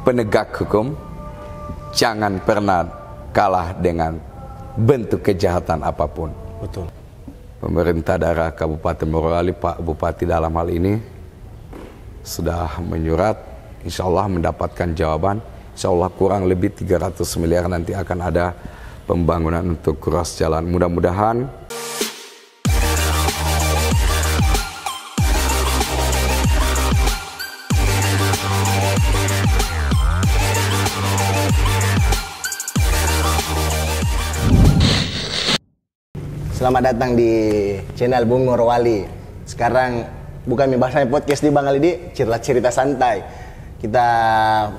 penegak hukum jangan pernah kalah dengan bentuk kejahatan apapun. Betul. Pemerintah daerah Kabupaten Morowali, Pak Bupati dalam hal ini sudah menyurat, insya Allah mendapatkan jawaban. Insya Allah kurang lebih 300 miliar nanti akan ada pembangunan untuk ruas jalan. Mudah-mudahan Selamat datang di channel Bung Morowali. Sekarang bukan bahasanya podcast di Bang Alidi, cerita santai. Kita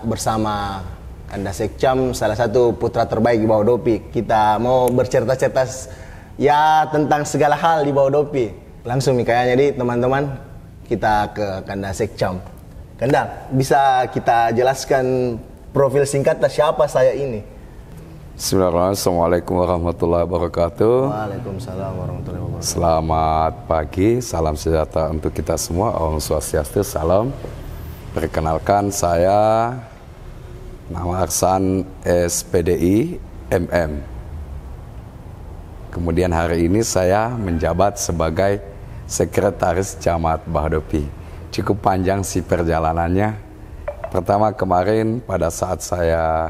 bersama Kanda Sekcam, salah satu putra terbaik di Bawah Dopi. Kita mau bercerita-cerita ya tentang segala hal di Bawah Dopi. Langsung nih kayaknya di teman-teman, kita ke Kanda Sekcam. Kanda, bisa kita jelaskan profil singkatnya siapa saya ini? Bismillahirrahmanirrahim. Assalamualaikum warahmatullahi wabarakatuh. Waalaikumsalam warahmatullahi wabarakatuh. Selamat pagi, salam sejahtera untuk kita semua. Om Swastiastu, salam. Perkenalkan, saya nama Aksan SPDI MM. Kemudian hari ini saya menjabat sebagai Sekretaris Camat Bahodopi. Cukup panjang sih perjalanannya. Pertama kemarin pada saat saya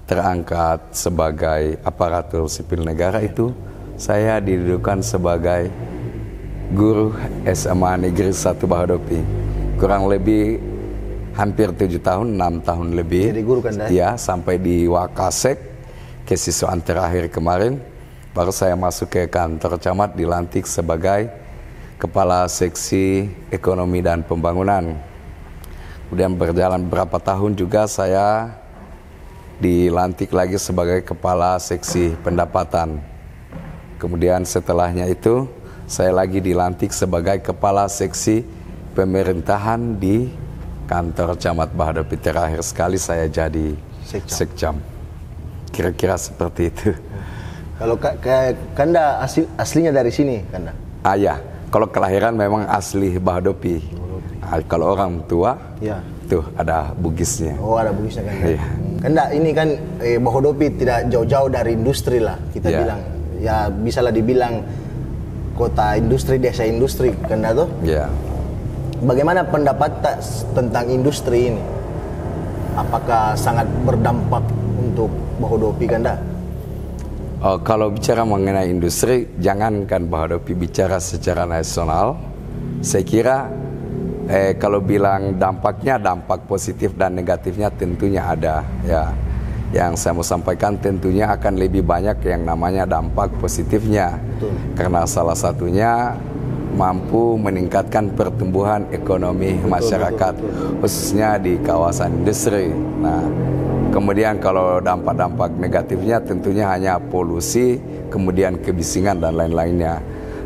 terangkat sebagai aparatur sipil negara itu, saya didudukan sebagai guru SMA Negeri 1 Bahodopi. Kurang lebih hampir 7 tahun, 6 tahun lebih. Jadi guru kan, ya, sampai di Wakasek, kesiswaan terakhir kemarin, baru saya masuk ke kantor camat, dilantik sebagai Kepala Seksi Ekonomi dan Pembangunan. Kemudian berjalan beberapa tahun juga saya dilantik lagi sebagai Kepala Seksi Pendapatan. Kemudian setelahnya itu saya lagi dilantik sebagai Kepala Seksi Pemerintahan di kantor Camat Bahodopi. Terakhir sekali saya jadi Sekcam. Kira-kira seperti itu. Kalau Kanda aslinya dari sini, Kanda? Ya. Kalau kelahiran memang asli Bahodopi. Kalau orang tua, ya. Tuh ada Bugisnya. Oh, ada Bugisnya kan? Iya. Kanda, ini kan Bahodopi tidak jauh-jauh dari industri lah, kita bilang. Ya, bisalah dibilang kota industri, desa industri, Kanda tuh. Iya. Bagaimana pendapat tentang industri ini? Apakah sangat berdampak untuk Bahodopi, Kanda? Kalau bicara mengenai industri, jangankan Bahodopi, bicara secara nasional, saya kira kalau bilang dampaknya, dampak positif dan negatifnya tentunya ada. Ya, yang saya mau sampaikan tentunya akan lebih banyak yang namanya dampak positifnya. Betul. Karena salah satunya mampu meningkatkan pertumbuhan ekonomi masyarakat, khususnya di kawasan industri. Nah, kemudian kalau dampak-dampak negatifnya tentunya hanya polusi, kemudian kebisingan dan lain-lainnya.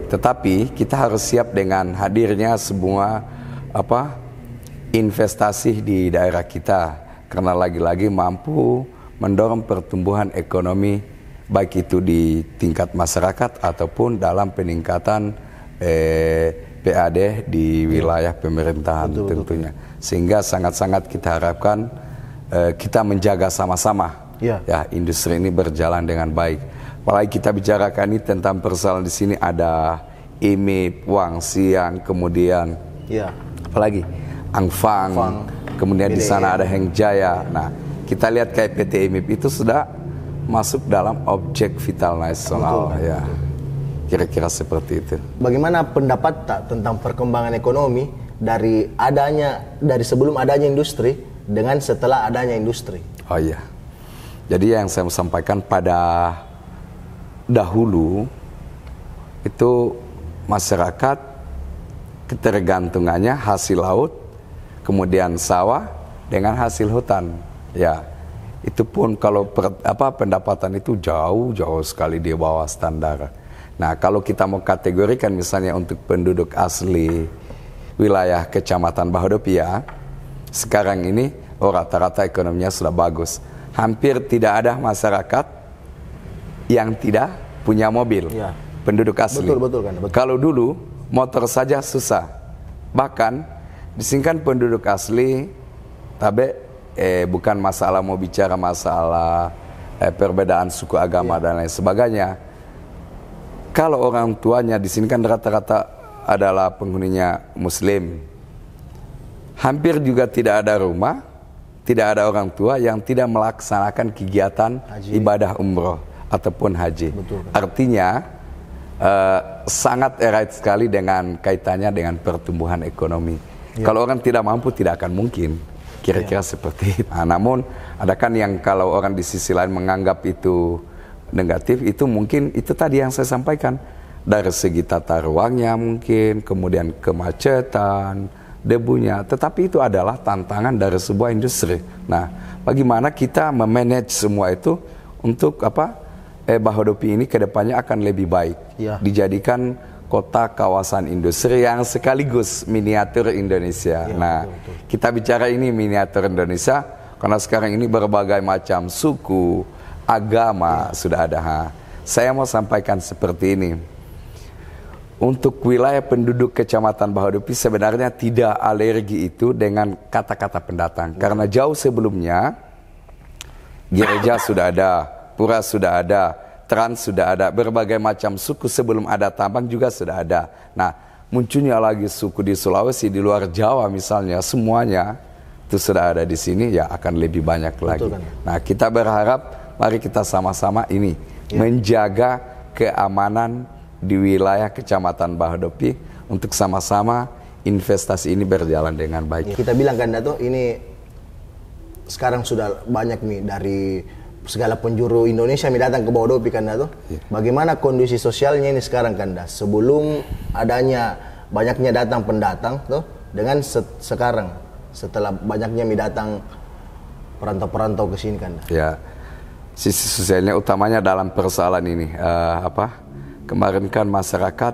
Tetapi kita harus siap dengan hadirnya semua investasi di daerah kita, karena lagi-lagi mampu mendorong pertumbuhan ekonomi baik itu di tingkat masyarakat ataupun dalam peningkatan PAD di wilayah pemerintahan. Betul, tentunya. Sehingga sangat-sangat kita harapkan kita menjaga sama-sama ya industri ini berjalan dengan baik. Apalagi kita bicarakan ini tentang persoalan di sini ada IMIP, Wang Siang, kemudian apalagi Angfang, kemudian di sana ada Heng Jaya. Nah, kita lihat kayak PT IMIP itu sudah masuk dalam objek vital nasional. Betul, ya. Kira-kira seperti itu. Bagaimana pendapat tentang perkembangan ekonomi dari sebelum adanya industri dengan setelah adanya industri? Oh iya. Jadi yang saya mau sampaikan, pada dahulu itu masyarakat ketergantungannya hasil laut, kemudian sawah dengan hasil hutan. Ya, itu pun kalau pendapatan itu jauh sekali di bawah standar. Nah, kalau kita mau kategorikan misalnya untuk penduduk asli wilayah Kecamatan Bahodopi, ya, sekarang ini rata-rata ekonominya sudah bagus. Hampir tidak ada masyarakat yang tidak punya mobil. Ya. Penduduk asli. Betul kan? Betul. Kalau dulu motor saja susah. Bahkan disingkan penduduk asli tabe bukan masalah mau bicara masalah perbedaan suku agama dan lain sebagainya. Kalau orang tuanya di sini kan rata-rata adalah penghuninya Muslim, hampir juga tidak ada rumah, tidak ada orang tua yang tidak melaksanakan kegiatan ibadah umroh ataupun haji. Betul. Artinya sangat erat sekali dengan kaitannya dengan pertumbuhan ekonomi. Kalau orang tidak mampu tidak akan mungkin. Kira-kira seperti itu. Nah, namun ada kan yang kalau orang di sisi lain menganggap itu negatif, itu mungkin itu tadi yang saya sampaikan. Dari segi tata ruangnya mungkin, kemudian kemacetan, debunya. Tetapi itu adalah tantangan dari sebuah industri. Nah, bagaimana kita memanage semua itu untuk Bahodopi ini kedepannya akan lebih baik. Dijadikan kota kawasan industri yang sekaligus miniatur Indonesia. Betul. Kita bicara ini miniatur Indonesia karena sekarang ini berbagai macam suku, agama sudah ada. Saya mau sampaikan seperti ini. Untuk wilayah penduduk Kecamatan Bahodopi sebenarnya tidak alergi itu dengan kata-kata pendatang. Karena jauh sebelumnya gereja sudah ada, pura sudah ada, trans sudah ada, berbagai macam suku sebelum ada tambang juga sudah ada. Nah, munculnya lagi suku di Sulawesi, di luar Jawa misalnya, semuanya itu sudah ada di sini, ya akan lebih banyak lagi. Betul, kan? Nah, kita berharap mari kita sama-sama ini menjaga keamanan di wilayah Kecamatan Bahodopi untuk sama-sama investasi ini berjalan dengan baik. Kita bilang kan Dato, ini sekarang sudah banyak nih dari segala penjuru Indonesia datang ke Bahodopi kan Dato. Bagaimana kondisi sosialnya ini sekarang kan Dato? Sebelum adanya banyaknya datang pendatang tuh, dengan sekarang setelah banyaknya datang perantau-perantau ke sini kan Dato. Ya, sisi sosialnya utamanya dalam persoalan ini kemarin kan masyarakat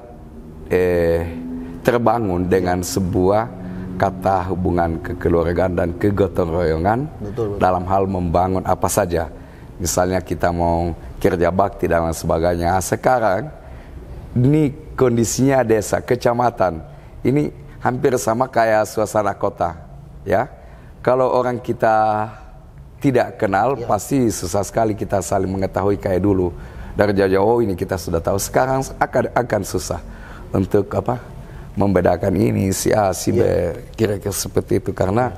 terbangun dengan sebuah kata hubungan kekeluargaan dan kegotong royongan dalam hal membangun apa saja. Misalnya kita mau kerja bakti dan lain sebagainya. Sekarang ini kondisinya desa, kecamatan ini hampir sama kayak suasana kota, ya. Kalau orang kita tidak kenal pasti susah sekali kita saling mengetahui kayak dulu. Dari jauh-jauh ini kita sudah tahu, sekarang akan susah untuk membedakan ini si A, si B, kira-kira seperti itu karena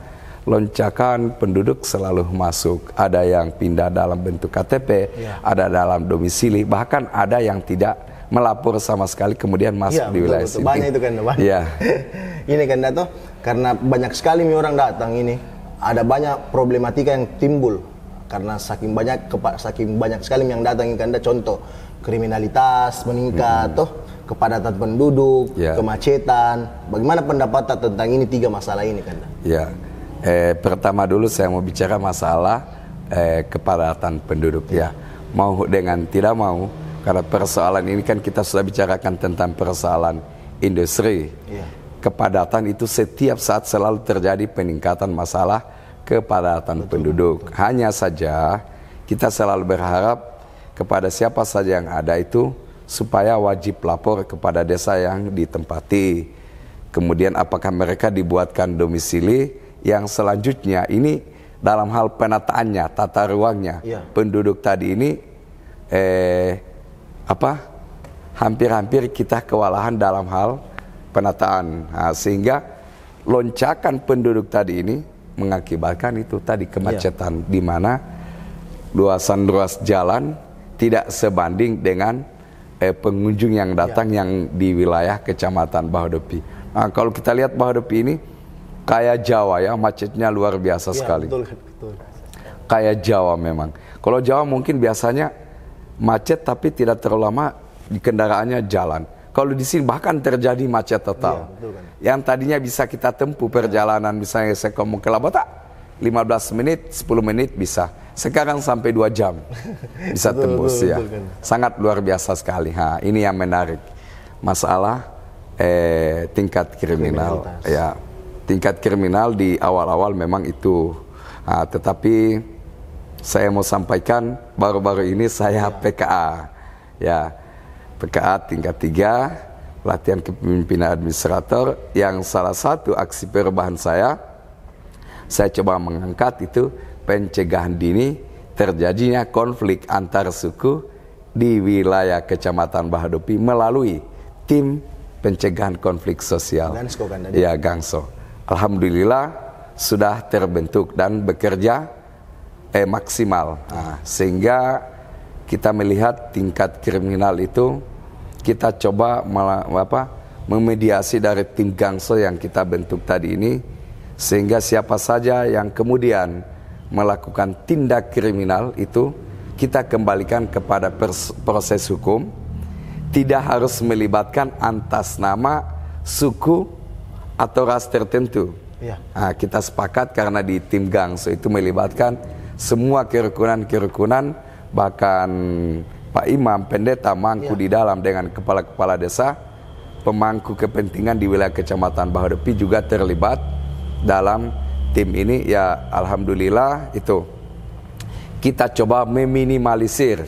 lonjakan penduduk selalu masuk. Ada yang pindah dalam bentuk KTP, ada dalam domisili, bahkan ada yang tidak melapor sama sekali kemudian masuk di wilayah sini. Banyak itu kan, Bang. Ini kan Dato, karena banyak sekali orang datang ini, ada banyak problematika yang timbul. Karena saking banyak sekali yang datang kan, contoh kriminalitas meningkat, kepadatan penduduk, kemacetan. Bagaimana pendapat tentang ini tiga masalah ini kan? Ya, pertama dulu saya mau bicara masalah kepadatan penduduk ya. Mau dengan tidak mau, karena persoalan ini kan kita sudah bicarakan tentang persoalan industri. Kepadatan itu setiap saat selalu terjadi peningkatan masalah kepadatan penduduk. Hanya saja kita selalu berharap kepada siapa saja yang ada itu supaya wajib lapor kepada desa yang ditempati. Kemudian apakah mereka dibuatkan domisili yang selanjutnya ini dalam hal penataannya, tata ruangnya. Penduduk tadi ini hampir-hampir kita kewalahan dalam hal penataan. Nah, sehingga lonjakan penduduk tadi ini mengakibatkan itu tadi kemacetan di mana luasan ruas jalan tidak sebanding dengan pengunjung yang datang yang di wilayah Kecamatan Bahodopi. Nah, kalau kita lihat Bahodopi ini kayak Jawa ya, macetnya luar biasa sekali. Betul. Kayak Jawa memang. Kalau Jawa mungkin biasanya macet tapi tidak terlalu lama di kendaraannya jalan. Kalau di sini bahkan terjadi macet total. Yang tadinya bisa kita tempuh perjalanan, misalnya saya mau ke Labota 15 menit, 10 menit bisa. Sekarang sampai 2 jam bisa tembus ya. Sangat luar biasa sekali. Ini yang menarik. Masalah tingkat kriminal. Ya, tingkat kriminal di awal-awal memang itu. Tetapi saya mau sampaikan baru-baru ini saya PKA. Ya. PKA tingkat 3, pelatihan kepemimpinan administrator, yang salah satu aksi perubahan saya saya coba mengangkat itu pencegahan dini terjadinya konflik antar suku di wilayah Kecamatan Bahodopi melalui tim pencegahan konflik sosial. Gangso kan tadi? Ya, Gangso. Alhamdulillah sudah terbentuk dan bekerja maksimal. Sehingga kita melihat tingkat kriminal itu kita coba memediasi dari tim Gangso yang kita bentuk tadi ini, sehingga siapa saja yang kemudian melakukan tindak kriminal itu kita kembalikan kepada proses hukum, tidak harus melibatkan atas nama suku atau ras tertentu. Ya. Kita sepakat karena di tim Gangso itu melibatkan semua kerukunan-kerukunan, bahkan Pak Imam, pendeta, mangku di dalam dengan kepala-kepala desa, pemangku kepentingan di wilayah Kecamatan Bahodopi juga terlibat dalam tim ini. Ya, alhamdulillah itu kita coba meminimalisir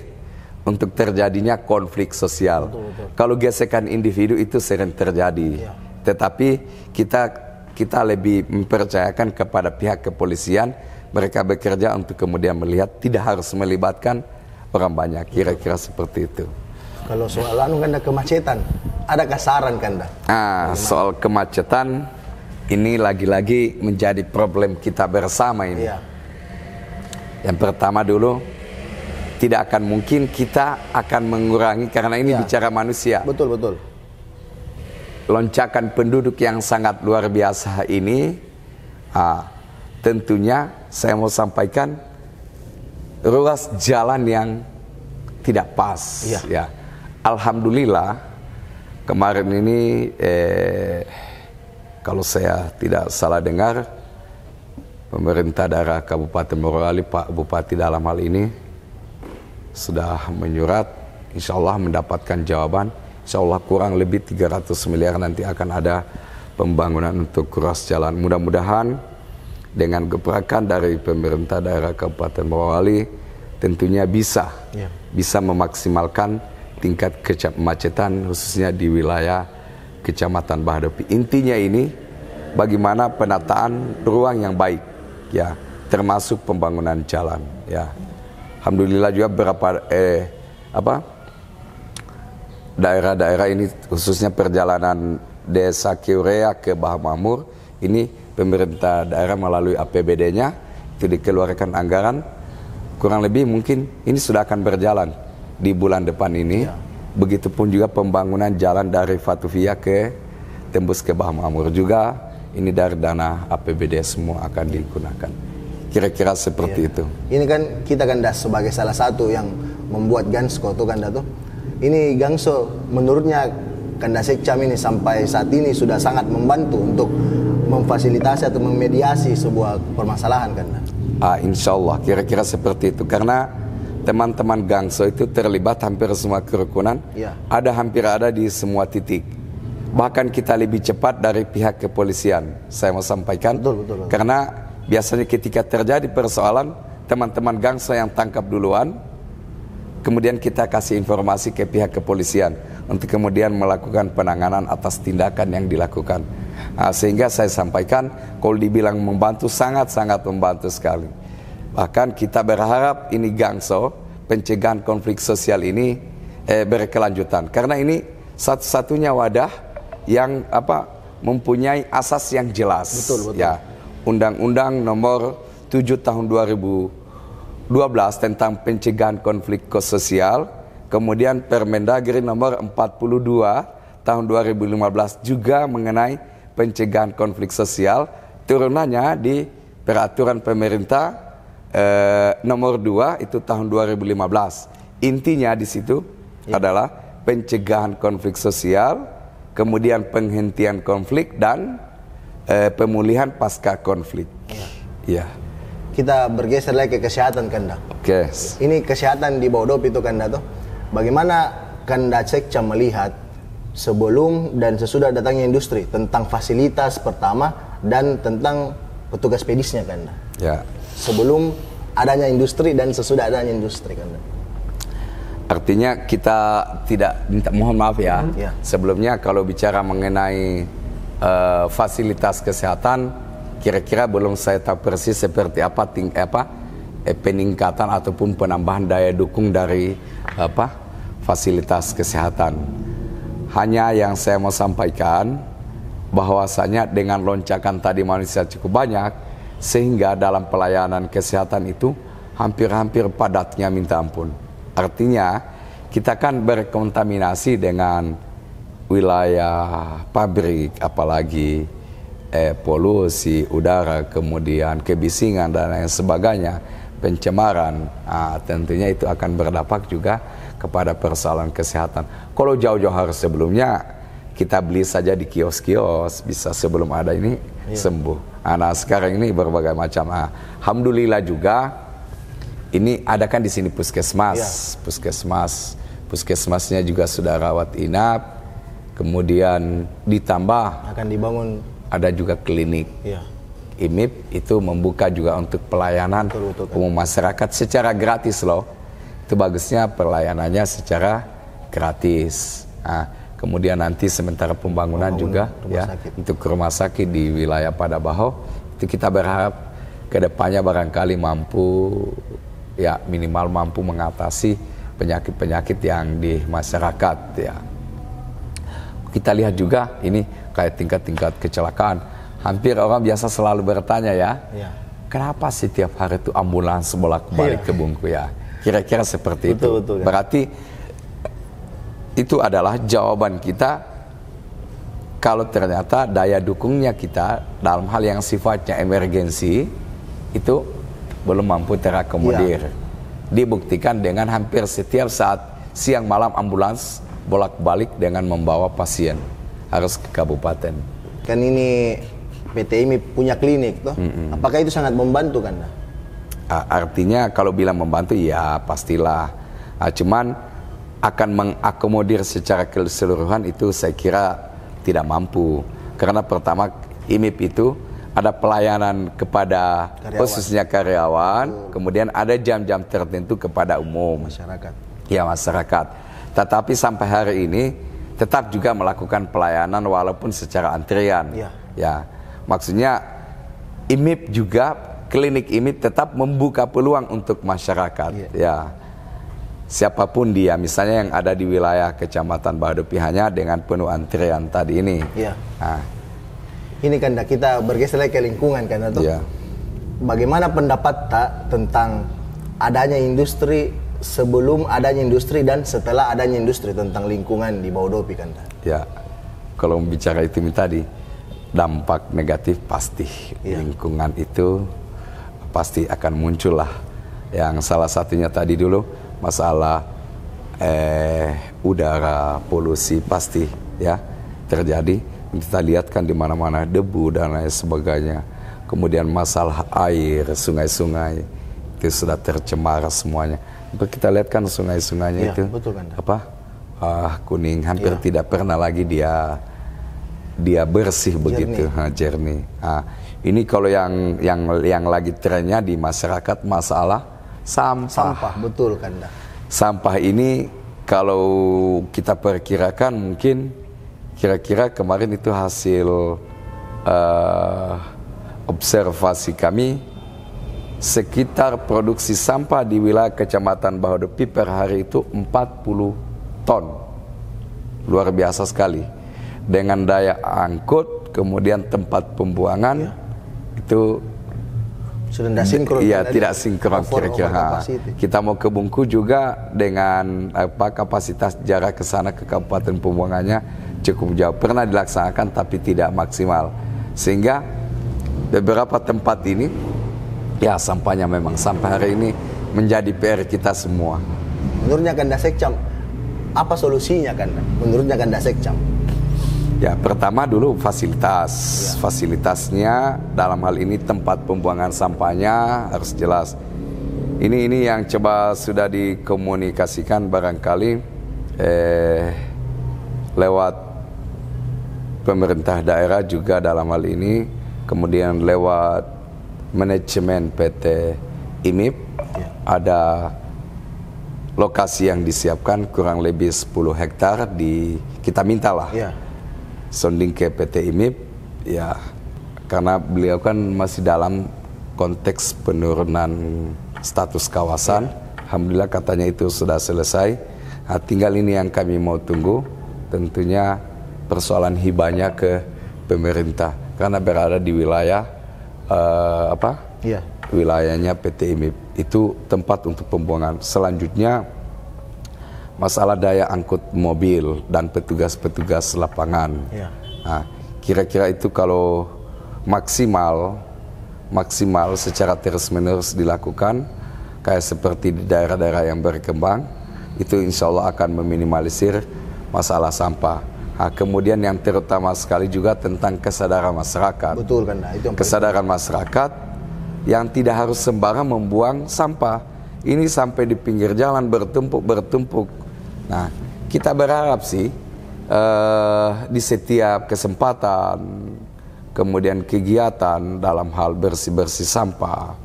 untuk terjadinya konflik sosial. Betul. Kalau gesekan individu itu sering terjadi. Tetapi kita lebih mempercayakan kepada pihak kepolisian, mereka bekerja untuk kemudian melihat tidak harus melibatkan orang banyak, kira-kira seperti itu. Kalau soal Kanda kemacetan, adakah saran Kanda? Soal kemacetan ini lagi-lagi menjadi problem kita bersama ini. Yang pertama dulu, tidak akan mungkin kita akan mengurangi karena ini bicara manusia. Betul. Lonjakan penduduk yang sangat luar biasa ini, tentunya saya mau sampaikan ruas jalan yang tidak pas. Ya, alhamdulillah kemarin ini kalau saya tidak salah dengar, pemerintah daerah Kabupaten Morowali, Pak Bupati dalam hal ini sudah menyurat, insya Allah mendapatkan jawaban. Insya Allah kurang lebih 300 miliar nanti akan ada pembangunan untuk ruas jalan. Mudah-mudahan dengan gebrakan dari pemerintah daerah Kabupaten Morowali tentunya bisa memaksimalkan tingkat kemacetan khususnya di wilayah Kecamatan Bahodopi. Intinya ini bagaimana penataan ruang yang baik, ya, termasuk pembangunan jalan. Ya, alhamdulillah juga beberapa daerah-daerah ini khususnya perjalanan desa Kiurea ke Bahamamur ini pemerintah daerah melalui APBD-nya itu dikeluarkan anggaran kurang lebih mungkin ini sudah akan berjalan di bulan depan ini. Begitupun juga pembangunan jalan dari Fatuvia ke tembus ke Bahamamur juga ini dari dana APBD semua akan digunakan. Kira-kira seperti itu. Ini kan kita Kanda sebagai salah satu yang membuat Gangso tuh Kanda tuh. Ini Gangso menurutnya Kanda Sekcam ini sampai saat ini sudah sangat membantu untuk memfasilitasi atau memediasi sebuah permasalahan Kanda. Insya Allah kira-kira seperti itu karena teman-teman Gangso itu terlibat hampir semua kerukunan, hampir ada di semua titik. Bahkan kita lebih cepat dari pihak kepolisian. Saya mau sampaikan, betul. Karena biasanya ketika terjadi persoalan, teman-teman Gangso yang tangkap duluan, kemudian kita kasih informasi ke pihak kepolisian untuk kemudian melakukan penanganan atas tindakan yang dilakukan. Sehingga saya sampaikan, kalau dibilang membantu, sangat-sangat membantu sekali. Bahkan kita berharap ini Gangso, pencegahan konflik sosial ini berkelanjutan. Karena ini satu-satunya wadah yang mempunyai asas yang jelas. Betul. Ya, Undang-Undang Nomor 7 Tahun 2012 tentang pencegahan konflik sosial, kemudian Permendagri Nomor 42 Tahun 2015 juga mengenai pencegahan konflik sosial, turunannya di peraturan pemerintah nomor 2 itu tahun 2015. Intinya di situ adalah pencegahan konflik sosial, kemudian penghentian konflik dan pemulihan pasca konflik. Kita bergeser lagi ke kesehatan Kanda. Ini kesehatan di Bahodopi itu Kanda tuh. Bagaimana Kanda Sekcam melihat sebelum dan sesudah datangnya industri tentang fasilitas pertama dan tentang petugas medisnya Kanda? Sebelum adanya industri dan sesudah adanya industri Kanda. Artinya kita tidak mohon maaf ya. Sebelumnya kalau bicara mengenai fasilitas kesehatan, kira-kira belum saya tahu persis seperti apa peningkatan ataupun penambahan daya dukung dari fasilitas kesehatan. Hanya yang saya mau sampaikan bahwasanya dengan lonjakan tadi manusia cukup banyak, sehingga dalam pelayanan kesehatan itu hampir-hampir padatnya minta ampun. Artinya kita kan berkontaminasi dengan wilayah pabrik, apalagi polusi udara, kemudian kebisingan dan lain sebagainya, pencemaran. Tentunya itu akan berdampak juga kepada persoalan kesehatan. Kalau jauh-jauh hari sebelumnya kita beli saja di kios-kios, bisa sebelum ada ini sembuh. Nah sekarang ini berbagai macam. Alhamdulillah juga ini ada kan di sini puskesmas, puskesmasnya juga sudah rawat inap, kemudian ditambah akan dibangun, ada juga klinik. IMIP itu membuka juga untuk pelayanan umum masyarakat secara gratis loh. Itu bagusnya pelayanannya secara gratis. Kemudian nanti sementara pembangunan juga untuk rumah sakit di wilayah Padabaho, itu kita berharap kedepannya barangkali mampu minimal mampu mengatasi penyakit-penyakit yang di masyarakat ya. Kita lihat juga ini kayak tingkat-tingkat kecelakaan. Hampir orang biasa selalu bertanya kenapa sih tiap hari itu ambulans bolak-balik ke Bungku ya? Kira-kira seperti itu. Betul, kan? Berarti itu adalah jawaban kita kalau ternyata daya dukungnya kita dalam hal yang sifatnya emergensi itu belum mampu terakomodir. Dibuktikan dengan hampir setiap saat siang malam ambulans bolak-balik dengan membawa pasien harus ke kabupaten. Kan ini PT IMIP punya klinik toh. Apakah itu sangat membantu kan? Artinya kalau bilang membantu ya pastilah. Cuman akan mengakomodir secara keseluruhan itu saya kira tidak mampu. Karena pertama IMIP itu ada pelayanan kepada khususnya karyawan, kemudian ada jam-jam tertentu kepada umum masyarakat. Ya masyarakat. Tetapi sampai hari ini tetap juga melakukan pelayanan walaupun secara antrian. Ya. Maksudnya IMIP juga klinik IMIP tetap membuka peluang untuk masyarakat. Ya. Siapapun dia, misalnya yang ada di wilayah Kecamatan Bahodopi hanya dengan penuh antrian tadi ini. Ini kan kita bergeser ke lingkungan kan atau? Bagaimana pendapat tentang adanya industri, sebelum adanya industri dan setelah adanya industri, tentang lingkungan di Bahodopi kan? Ya, kalau bicara itu tadi dampak negatif pasti lingkungan itu pasti akan muncul lah. Yang salah satunya tadi dulu masalah udara, polusi pasti ya terjadi. Kita lihat kan di mana-mana debu dan lain sebagainya. Kemudian masalah air, sungai-sungai itu sudah tercemar semuanya. Kita lihat kan sungai-sungainya itu betul kan? Kuning, hampir tidak pernah lagi dia bersih begitu, jernih. Ini kalau yang lagi trennya di masyarakat masalah sampah, betul kan? Sampah ini kalau kita perkirakan mungkin kira-kira kemarin itu hasil observasi kami, sekitar produksi sampah di wilayah Kecamatan Bahodopi per hari itu 40 ton. Luar biasa sekali. Dengan daya angkut, kemudian tempat pembuangan itu sudah sinkron. Tidak sinkron kira-kira. Kita mau ke Bungku juga dengan kapasitas jarak ke sana ke kabupaten pembuangannya cukup jauh. Pernah dilaksanakan tapi tidak maksimal. Sehingga beberapa tempat ini sampahnya memang sampai hari ini menjadi PR kita semua. Menurutnya Kanda Sekcam, apa solusinya Kanda? Menurutnya Kanda Sekcam? Ya, pertama dulu fasilitasnya dalam hal ini tempat pembuangan sampahnya harus jelas. Ini yang coba sudah dikomunikasikan barangkali lewat pemerintah daerah juga dalam hal ini, kemudian lewat manajemen PT IMIP ada lokasi yang disiapkan kurang lebih 10 hektar kita mintalah. Sounding ke PT IMIP karena beliau kan masih dalam konteks penurunan status kawasan. Alhamdulillah katanya itu sudah selesai. Nah, tinggal ini yang kami mau tunggu, tentunya persoalan hibahnya ke pemerintah karena berada di wilayah wilayahnya PT IMIP, itu tempat untuk pembuangan. Selanjutnya masalah daya angkut mobil dan petugas-petugas lapangan. Nah, kira-kira itu kalau maksimal secara terus-menerus dilakukan, kayak seperti di daerah-daerah yang berkembang, itu insya Allah akan meminimalisir masalah sampah. Nah, kemudian yang terutama sekali juga tentang kesadaran masyarakat. Betul kan, itu yang kesadaran masyarakat yang tidak harus sembarang membuang sampah. Ini sampai di pinggir jalan bertumpuk. Nah, kita berharap sih di setiap kesempatan, kemudian kegiatan dalam hal bersih-bersih sampah,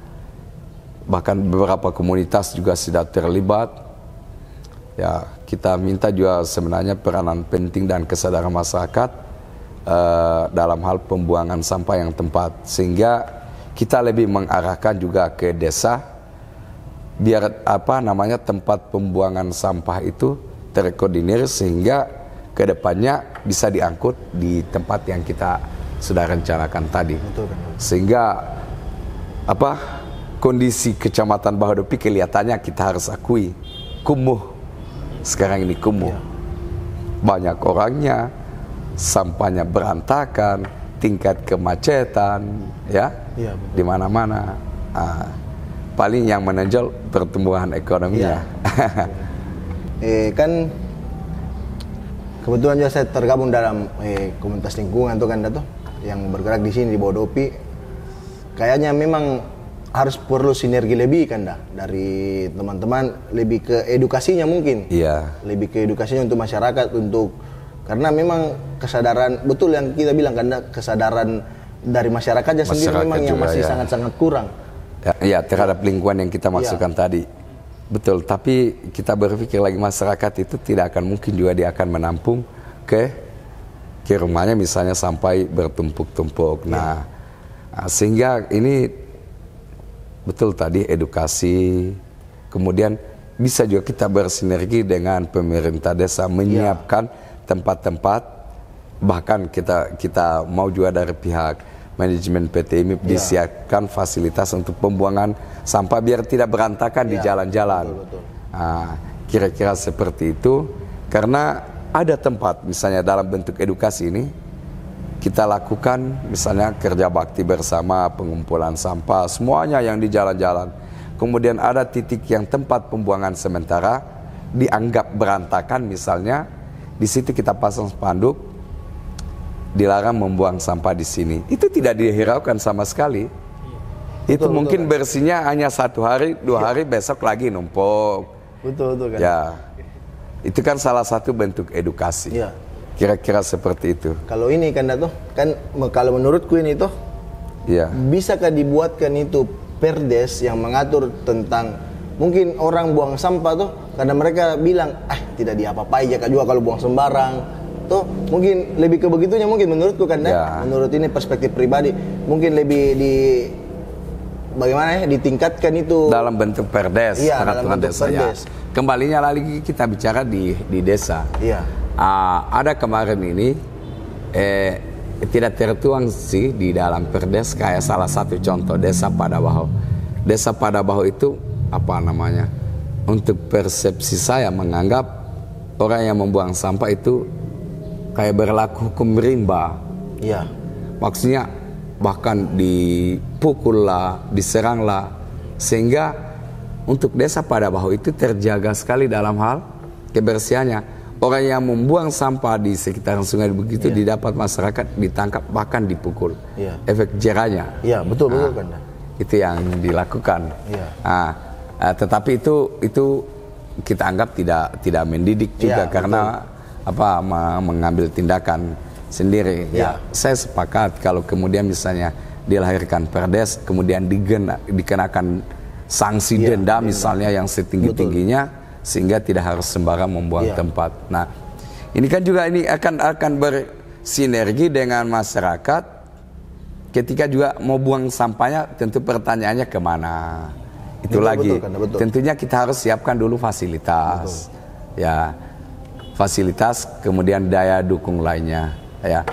bahkan beberapa komunitas juga sudah terlibat. Ya, kita minta juga sebenarnya peranan penting dan kesadaran masyarakat dalam hal pembuangan sampah yang tepat, sehingga kita lebih mengarahkan juga ke desa biar tempat pembuangan sampah itu terkoordinir sehingga kedepannya bisa diangkut di tempat yang kita sudah rencanakan tadi. Betul. Sehingga kondisi Kecamatan Bahodopi kelihatannya kita harus akui kumuh. Sekarang ini kumuh, banyak orangnya, sampahnya berantakan, tingkat kemacetan, di mana-mana. Paling yang menonjol pertumbuhan ekonominya. Kan kebetulan juga saya tergabung dalam komunitas lingkungan tuh kan Dato, yang bergerak di sini di Bahodopi. Kayaknya memang harus perlu sinergi lebih kan dari teman-teman, lebih ke edukasinya mungkin. Lebih ke edukasinya untuk masyarakat, karena memang kesadaran, betul yang kita bilang kan, kesadaran dari masyarakatnya sendiri memang yang masih sangat-sangat kurang. Ya, terhadap lingkungan yang kita maksudkan tadi. Betul, tapi kita berpikir lagi masyarakat itu tidak akan mungkin juga dia akan menampung ke rumahnya misalnya sampai bertumpuk-tumpuk. Nah, sehingga ini betul tadi edukasi, kemudian bisa juga kita bersinergi dengan pemerintah desa menyiapkan tempat-tempat, bahkan kita mau juga dari pihak manajemen PT IMIP disiapkan fasilitas untuk pembuangan sampah biar tidak berantakan di jalan-jalan. Nah, kira-kira seperti itu, karena ada tempat misalnya dalam bentuk edukasi ini kita lakukan misalnya kerja bakti bersama, pengumpulan sampah, semuanya yang di jalan-jalan. Kemudian ada titik yang tempat pembuangan sementara dianggap berantakan misalnya, di situ kita pasang spanduk, dilarang membuang sampah di sini. Itu tidak dihiraukan sama sekali. Itu mungkin bersihnya hanya 1 hari, 2 hari, besok lagi numpuk. Betul kan. Ya, itu kan salah satu bentuk edukasi. Kira-kira seperti itu. Kalau ini kan Dato, kan kalau menurutku ini tuh, bisakah dibuatkan itu perdes yang mengatur tentang mungkin orang buang sampah tuh, karena mereka bilang, tidak diapa-apai ya juga kalau buang sembarang. Tuh mungkin lebih ke begitunya mungkin menurutku kan, menurut ini perspektif pribadi, mungkin lebih bagaimana ditingkatkan itu dalam bentuk perdes, peraturan desa. Kembalinya lagi kita bicara di desa. Ada kemarin ini tidak tertuang sih di dalam perdes, kayak salah satu contoh Desa Padabaho. Desa Padabaho itu untuk persepsi saya menganggap orang yang membuang sampah itu kayak berlaku hukum rimba. Maksudnya bahkan dipukul lah, diserang lah, sehingga untuk Desa Padabaho itu terjaga sekali dalam hal kebersihannya. Orang yang membuang sampah di sekitaran sungai begitu didapat masyarakat ditangkap bahkan dipukul. Efek jerahnya. Betul kan. Itu yang dilakukan. Tetapi itu kita anggap tidak mendidik juga karena mengambil tindakan sendiri. Saya sepakat kalau kemudian misalnya dilahirkan perdes, kemudian dikenakan sanksi denda misalnya yang setinggi-tingginya, sehingga tidak harus sembarang membuang tempat. Nah, ini kan juga ini akan bersinergi dengan masyarakat ketika juga mau buang sampahnya, tentu pertanyaannya kemana? Itu Betul, lagi. betul, betul. Tentunya kita harus siapkan dulu fasilitas, ya, fasilitas, kemudian daya dukung lainnya, ya.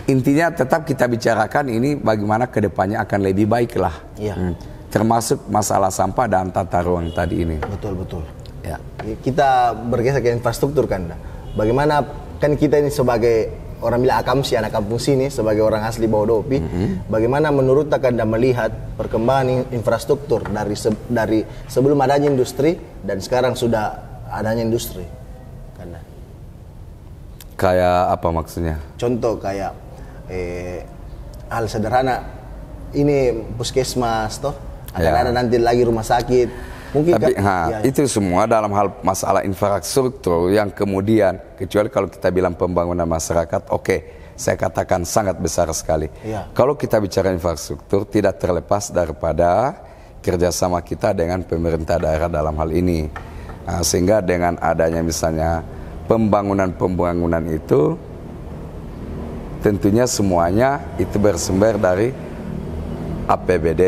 Intinya tetap kita bicarakan ini bagaimana kedepannya akan lebih baik lah. Iya. Termasuk masalah sampah dan tata ruang tadi ini. Betul. Ya. Kita bergeser ke infrastruktur kan. Bagaimana kan kita ini sebagai orang bilang akamsi, anak kampung sini, sebagai orang asli Bahodopi, bagaimana menurut Anda melihat perkembangan infrastruktur dari sebelum adanya industri dan sekarang sudah adanya industri? Kanda. Kayak apa maksudnya? Contoh kayak hal sederhana, ini puskesmas toh, akan ada nanti lagi rumah sakit. Mungkin tapi itu semua dalam hal masalah infrastruktur yang kemudian, kecuali kalau kita bilang pembangunan masyarakat, oke, saya katakan sangat besar sekali. Kalau kita bicara infrastruktur, tidak terlepas daripada kerjasama kita dengan pemerintah daerah dalam hal ini. Sehingga dengan adanya misalnya pembangunan itu, tentunya semuanya itu bersumber dari APBD.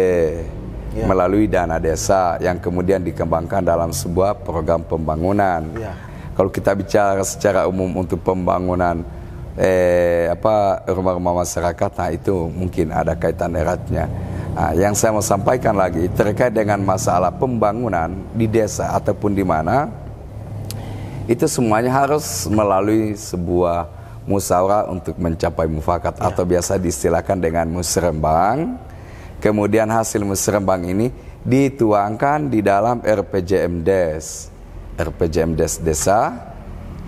Melalui dana desa yang kemudian dikembangkan dalam sebuah program pembangunan. Kalau kita bicara secara umum untuk pembangunan rumah-rumah masyarakat, nah itu mungkin ada kaitan eratnya. Yang saya mau sampaikan lagi terkait dengan masalah pembangunan di desa ataupun di mana, itu semuanya harus melalui sebuah musyawarah untuk mencapai mufakat atau biasa diistilahkan dengan musrembang. Kemudian hasil musrembang ini dituangkan di dalam RPJMDes desa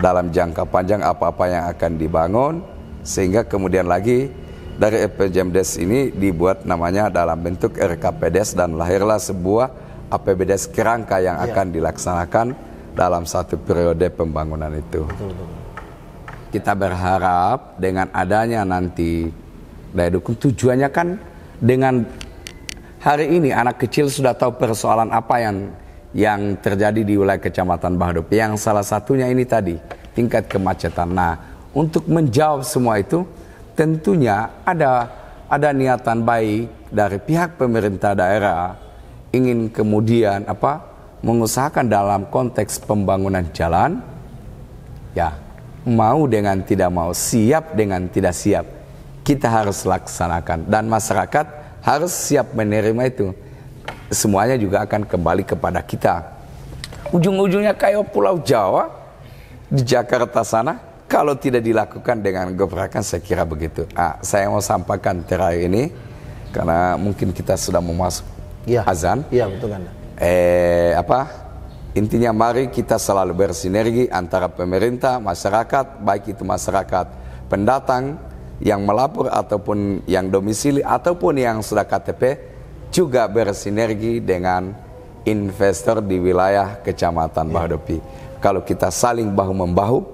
dalam jangka panjang apa-apa yang akan dibangun, sehingga kemudian lagi dari RPJMDes ini dibuat namanya dalam bentuk RKPDes dan lahirlah sebuah APBDes kerangka yang akan dilaksanakan dalam satu periode pembangunan itu. Kita berharap dengan adanya nanti daya dukung, tujuannya kan dengan hari ini anak kecil sudah tahu persoalan apa yang terjadi di wilayah Kecamatan Bahodopi. Yang salah satunya ini tadi, tingkat kemacetan. Nah, untuk menjawab semua itu, tentunya ada niatan baik dari pihak pemerintah daerah ingin kemudian mengusahakan dalam konteks pembangunan jalan, ya, mau dengan tidak mau, siap dengan tidak siap, kita harus laksanakan, dan masyarakat harus siap menerima itu. Semuanya juga akan kembali kepada kita. Ujung-ujungnya kayak Pulau Jawa di Jakarta sana, kalau tidak dilakukan dengan gebrakan, saya kira begitu. Saya mau sampaikan terakhir ini karena mungkin kita sudah mau masuk azan. Iya, betul kan. Intinya mari kita selalu bersinergi antara pemerintah, masyarakat, baik itu masyarakat pendatang yang melapor ataupun yang domisili ataupun yang sudah KTP, juga bersinergi dengan investor di wilayah Kecamatan Bahodopi. Kalau kita saling bahu-membahu,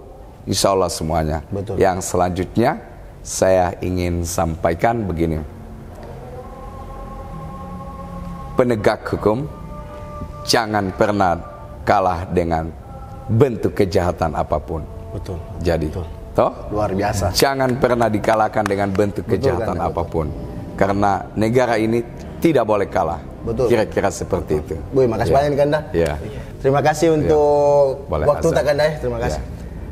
insya Allah semuanya. Betul. Yang selanjutnya saya ingin sampaikan begini. Penegak hukum jangan pernah kalah dengan bentuk kejahatan apapun. Betul. Jadi, luar biasa. Jangan pernah dikalahkan dengan bentuk kejahatan apapun. Karena negara ini tidak boleh kalah. Kira-kira seperti itu. Bu, makasih banyak Kanda. Terima kasih untuk waktu Kanda. Terima kasih.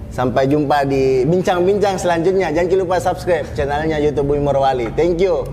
Sampai jumpa di bincang-bincang selanjutnya. Jangan lupa subscribe channelnya YouTube Bumi Morowali. Thank you.